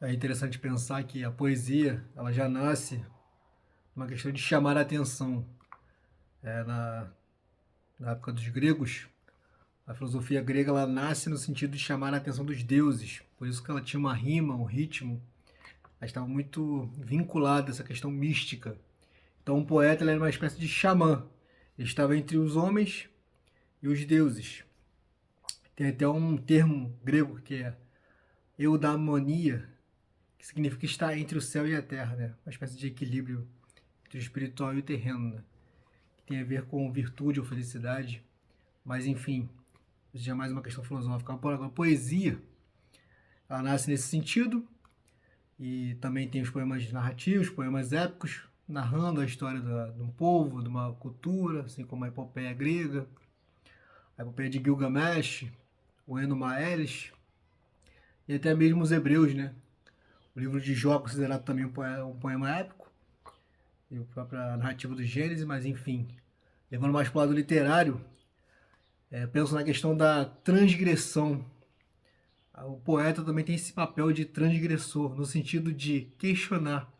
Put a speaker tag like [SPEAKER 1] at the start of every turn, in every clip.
[SPEAKER 1] É interessante pensar que a poesia, ela já nasce uma questão de chamar a atenção. É, na época dos gregos, a filosofia grega ela nasce no sentido de chamar a atenção dos deuses. Por isso que ela tinha uma rima, um ritmo. Ela estava muito vinculada a essa questão mística. Então, um poeta ele era uma espécie de xamã. Ele estava entre os homens e os deuses. Tem até um termo grego que é eudaimonia, que significa estar entre o céu e a terra, né? Uma espécie de equilíbrio entre o espiritual e o terreno, né? Que tem a ver com virtude ou felicidade. Mas, enfim, isso já é mais uma questão filosófica. A poesia, ela nasce nesse sentido, e também tem os poemas narrativos, poemas épicos, narrando a história de um povo, de uma cultura, assim como a epopeia grega, a epopeia de Gilgamesh, o Eno-Maelis, e até mesmo os hebreus, né? O livro de Jó é considerado também um poema épico, e a própria narrativa do Gênesis, mas enfim, levando mais para o lado literário, penso na questão da transgressão. O poeta também tem esse papel de transgressor, no sentido de questionar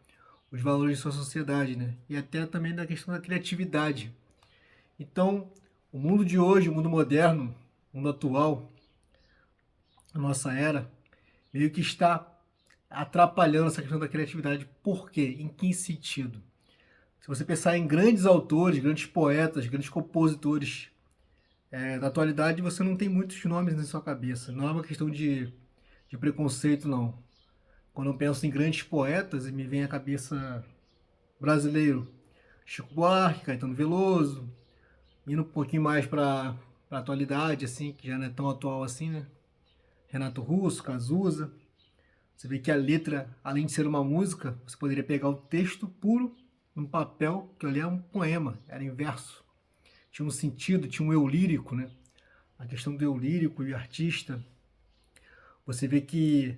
[SPEAKER 1] os valores de sua sociedade, né? E até também da questão da criatividade. Então, o mundo de hoje, o mundo moderno, o mundo atual, a nossa era, meio que está atrapalhando essa questão da criatividade. Por quê? Em que sentido? Se você pensar em grandes autores, grandes poetas, grandes compositores da atualidade, você não tem muitos nomes na sua cabeça. Não é uma questão de preconceito, não. Quando eu penso em grandes poetas, me vem à cabeça brasileiro, Chico Buarque, Caetano Veloso, indo um pouquinho mais para a atualidade, assim, que já não é tão atual assim, né? Renato Russo, Cazuza. Você vê que a letra, além de ser uma música, você poderia pegar o texto puro num papel, que ali é um poema, era em verso. Tinha um sentido, tinha um eu lírico, né? A questão do eu lírico e artista. Você vê que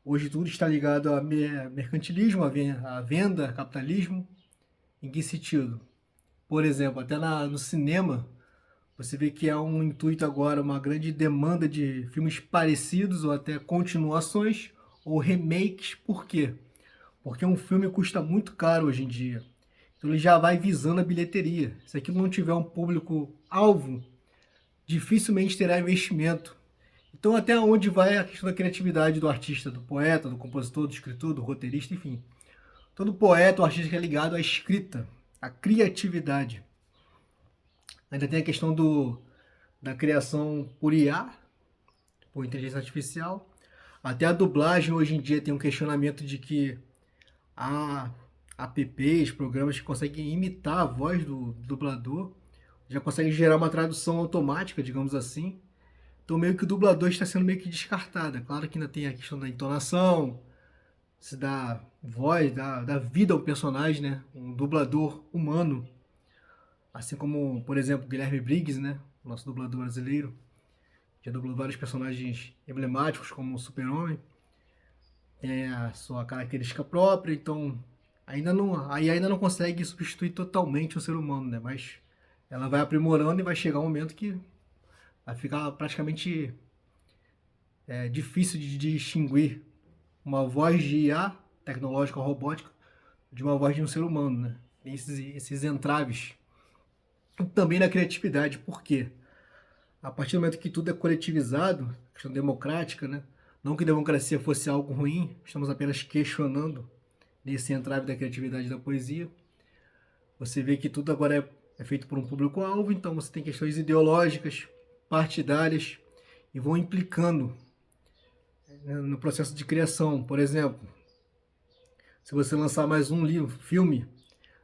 [SPEAKER 1] hoje tudo está ligado a mercantilismo, a venda, capitalismo. Em que sentido? Por exemplo, até no cinema, você vê que há um intuito agora, uma grande demanda de filmes parecidos ou até continuações ou remakes. Por quê? Porque um filme custa muito caro hoje em dia. Então ele já vai visando a bilheteria. Se aquilo não tiver um público-alvo, dificilmente terá investimento. Então até onde vai a questão da criatividade do artista, do poeta, do compositor, do escritor, do roteirista, enfim. Todo poeta ou artista que é ligado à escrita, à criatividade. Ainda tem a questão da criação por IA, por inteligência artificial. Até a dublagem hoje em dia tem um questionamento de que há apps, programas que conseguem imitar a voz do dublador, já conseguem gerar uma tradução automática, digamos assim. Então meio que o dublador está sendo meio que descartado. É claro que ainda tem a questão da entonação, se dá voz, dá vida ao personagem, né? Um dublador humano. Assim como, por exemplo, Guilherme Briggs, né? Nosso dublador brasileiro. Já dublou vários personagens emblemáticos, como o Super-Homem. Tem a sua característica própria, então ainda não consegue substituir totalmente o ser humano, né? Mas ela vai aprimorando e vai chegar um momento que vai ficar praticamente difícil de distinguir uma voz de IA, tecnológica ou robótica, de uma voz de um ser humano, né? Tem esses entraves. E também na criatividade, por quê? A partir do momento que tudo é coletivizado, questão democrática, né? Não que democracia fosse algo ruim, estamos apenas questionando nesse entrave da criatividade da poesia. Você vê que tudo agora é feito por um público-alvo, então você tem questões ideológicas, partidárias, e vão implicando no processo de criação. Por exemplo, se você lançar mais um livro, filme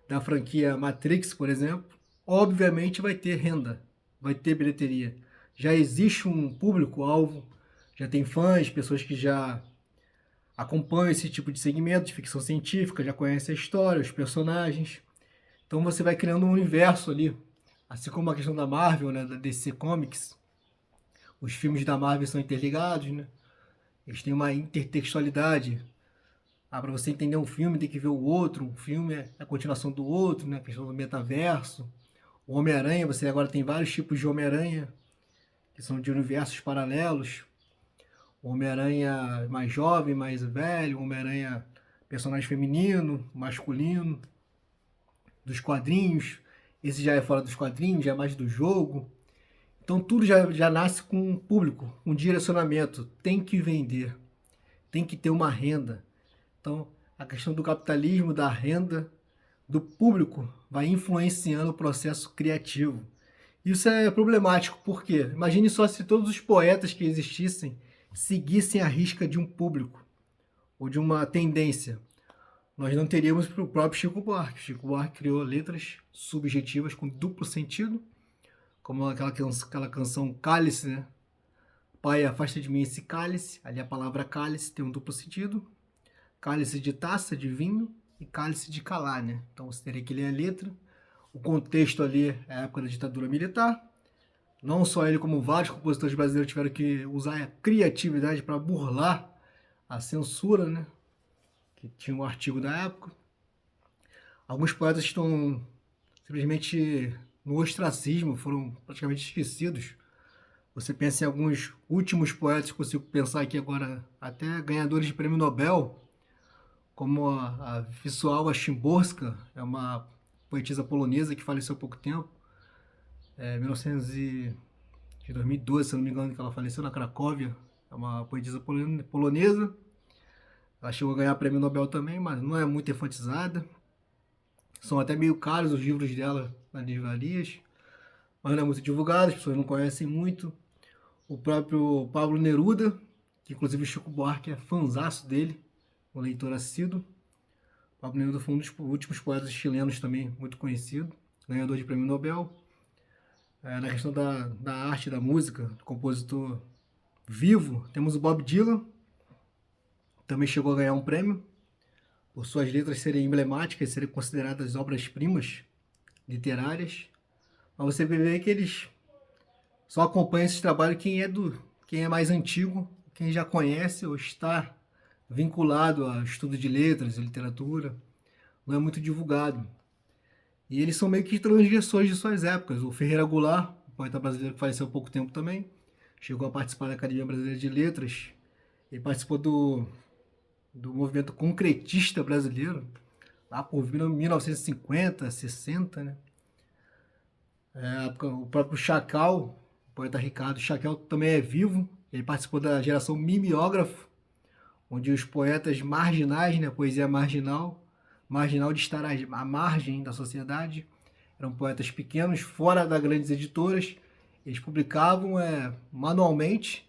[SPEAKER 1] da franquia Matrix, por exemplo, obviamente vai ter renda, vai ter bilheteria. Já existe um público-alvo, já tem fãs, pessoas que já acompanham esse tipo de segmento de ficção científica, já conhecem a história, os personagens. Então você vai criando um universo ali, assim como a questão da Marvel, né, da DC Comics. Os filmes da Marvel são interligados, né? Eles têm uma intertextualidade. Para você entender um filme, tem que ver o outro. Um filme é a continuação do outro, né? A questão do metaverso. O Homem-Aranha, você agora tem vários tipos de Homem-Aranha, que são de universos paralelos. Homem-Aranha mais jovem, mais velho, Homem-Aranha personagem feminino, masculino, dos quadrinhos. Esse já é fora dos quadrinhos, já é mais do jogo. Então tudo já nasce com um público, um direcionamento. Tem que vender, tem que ter uma renda. Então a questão do capitalismo, da renda, do público, vai influenciando o processo criativo. Isso é problemático, porque imagine só se todos os poetas que existissem seguissem a risca de um público ou de uma tendência. Nós não teríamos o próprio Chico Buarque. Chico Buarque criou letras subjetivas com duplo sentido, como aquela canção Cálice, né? Pai, afasta de mim esse cálice. Ali a palavra cálice tem um duplo sentido. Cálice de taça, de vinho, e cálice de calar, né? Então você teria que ler a letra. O contexto ali é a época da ditadura militar. Não só ele, como vários compositores brasileiros tiveram que usar a criatividade para burlar a censura, né? Que tinha um artigo da época. Alguns poetas estão simplesmente no ostracismo, foram praticamente esquecidos. Você pensa em alguns últimos poetas, consigo pensar aqui agora, até ganhadores de prêmio Nobel, como a Wisława Szymborska, é uma poetisa polonesa que faleceu há pouco tempo, 2012, se não me engano, que ela faleceu na Cracóvia, é uma poetisa polonesa. Ela chegou a ganhar prêmio Nobel também, mas não é muito enfatizada. São até meio caros os livros dela nas livrarias, mas não é muito divulgado, as pessoas não conhecem muito. O próprio Pablo Neruda, que inclusive o Chico Buarque é fãzaço dele, um leitor assíduo. Pablo Neruda foi um dos últimos poetas chilenos também muito conhecido, ganhador de prêmio Nobel. Na questão da arte, da música, compositor vivo, temos o Bob Dylan, também chegou a ganhar um prêmio, por suas letras serem emblemáticas, serem consideradas obras-primas literárias. Mas você vê que eles só acompanham esse trabalho quem é mais antigo, quem já conhece ou está vinculado ao estudo de letras e literatura, não é muito divulgado. E eles são meio que transgressores de suas épocas. O Ferreira Goulart, um poeta brasileiro que faleceu há pouco tempo também, chegou a participar da Academia Brasileira de Letras. Ele participou do movimento concretista brasileiro, lá por 1950, 60, né? O próprio Chacal, o poeta Ricardo Chacal, também é vivo. Ele participou da geração mimeógrafo, onde os poetas marginais, né, poesia marginal de estar à margem da sociedade, eram poetas pequenos, fora das grandes editoras. Eles publicavam manualmente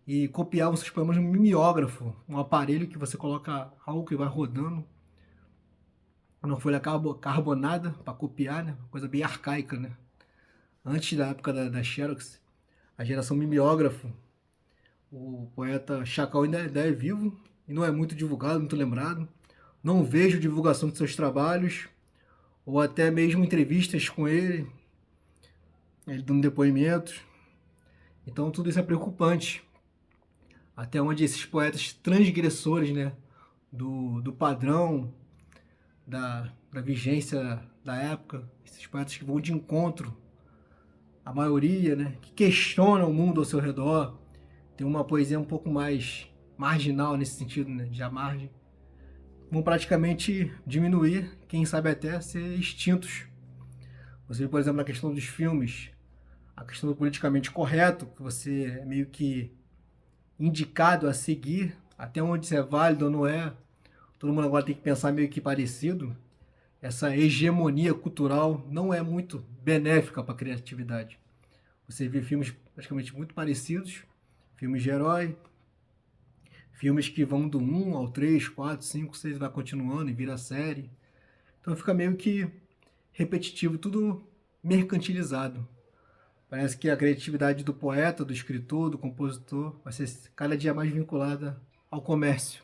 [SPEAKER 1] e copiavam seus poemas no mimeógrafo, um aparelho que você coloca algo que vai rodando, uma folha carbonada para copiar, né? Coisa bem arcaica, né? Antes da época da Xerox, a geração mimeógrafo, o poeta Chacal ainda é vivo e não é muito divulgado, muito lembrado. Não vejo divulgação de seus trabalhos, ou até mesmo entrevistas com ele dando depoimentos. Então tudo isso é preocupante. Até onde esses poetas transgressores, né, do padrão, da vigência da época, esses poetas que vão de encontro à maioria, né, que questionam o mundo ao seu redor, tem uma poesia um pouco mais marginal nesse sentido, né, de à margem, vão praticamente diminuir, quem sabe até ser extintos. Você vê, por exemplo, na questão dos filmes, a questão do politicamente correto, que você é meio que indicado a seguir, até onde isso é válido ou não é. Todo mundo agora tem que pensar meio que parecido. Essa hegemonia cultural não é muito benéfica para a criatividade. Você vê filmes praticamente muito parecidos, filmes de herói, filmes que vão do 1 ao 3, 4, 5, 6, vai continuando e vira série. Então fica meio que repetitivo, tudo mercantilizado. Parece que a criatividade do poeta, do escritor, do compositor vai ser cada dia mais vinculada ao comércio.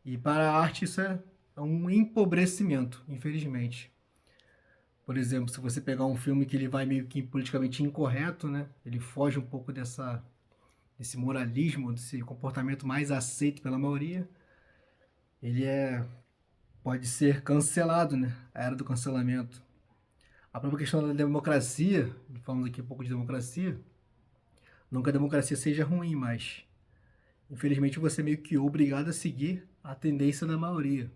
[SPEAKER 1] E para a arte isso é um empobrecimento, infelizmente. Por exemplo, se você pegar um filme que ele vai meio que politicamente incorreto, né? Ele foge um pouco desse moralismo, desse comportamento mais aceito pela maioria, ele pode ser cancelado, né? A era do cancelamento. A própria questão da democracia, falamos aqui um pouco de democracia, não que a democracia seja ruim, mas infelizmente você é meio que obrigado a seguir a tendência da maioria.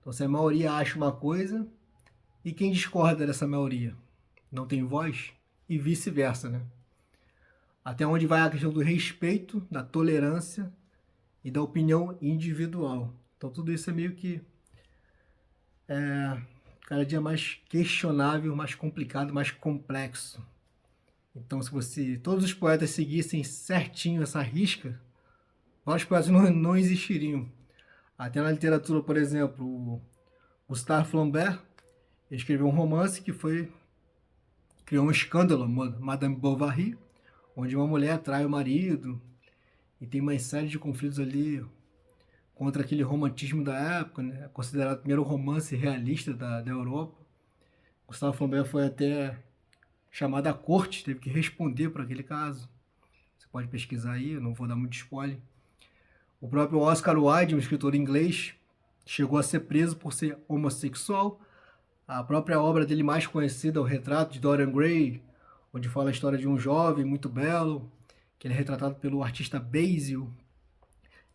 [SPEAKER 1] Então, se a maioria acha uma coisa, e quem discorda dessa maioria não tem voz, e vice-versa, né? Até onde vai a questão do respeito, da tolerância e da opinião individual. Então, tudo isso é meio que cada dia mais questionável, mais complicado, mais complexo. Então, se todos os poetas seguissem certinho essa risca, vários poetas não existiriam. Até na literatura, por exemplo, o Gustave Flaubert escreveu um romance que criou um escândalo, Madame Bovary, onde uma mulher trai o marido e tem uma série de conflitos ali contra aquele romantismo da época, né? Considerado o primeiro romance realista da Europa. Gustave Flaubert foi até chamado à corte, teve que responder por aquele caso. Você pode pesquisar aí, eu não vou dar muito spoiler. O próprio Oscar Wilde, um escritor inglês, chegou a ser preso por ser homossexual. A própria obra dele mais conhecida, O Retrato de Dorian Gray, onde fala a história de um jovem muito belo, que ele é retratado pelo artista Basil.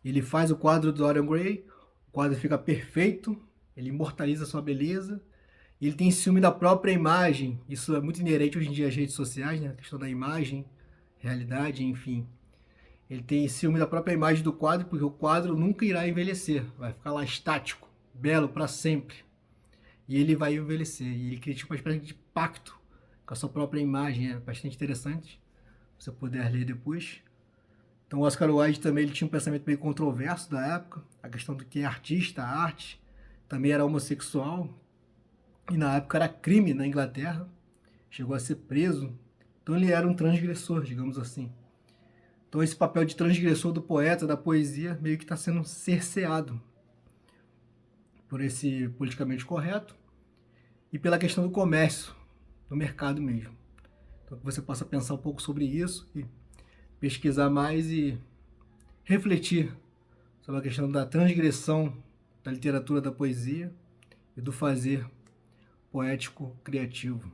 [SPEAKER 1] Ele faz o quadro do Dorian Gray, o quadro fica perfeito, ele imortaliza a sua beleza, e ele tem ciúme da própria imagem. Isso é muito inerente hoje em dia às redes sociais, né? A questão da imagem, realidade, enfim. Ele tem ciúme da própria imagem do quadro, porque o quadro nunca irá envelhecer, vai ficar lá estático, belo para sempre. E ele vai envelhecer, e ele cria tipo uma espécie de pacto com a sua própria imagem, é bastante interessante, se você puder ler depois. Então o Oscar Wilde também ele tinha um pensamento meio controverso da época, a questão do que é artista, a arte, também era homossexual, e na época era crime na Inglaterra, chegou a ser preso, então ele era um transgressor, digamos assim. Então esse papel de transgressor do poeta, da poesia, meio que está sendo cerceado por esse politicamente correto e pela questão do comércio, do mercado mesmo. Então que você possa pensar um pouco sobre isso e pesquisar mais e refletir sobre a questão da transgressão da literatura, da poesia e do fazer poético criativo.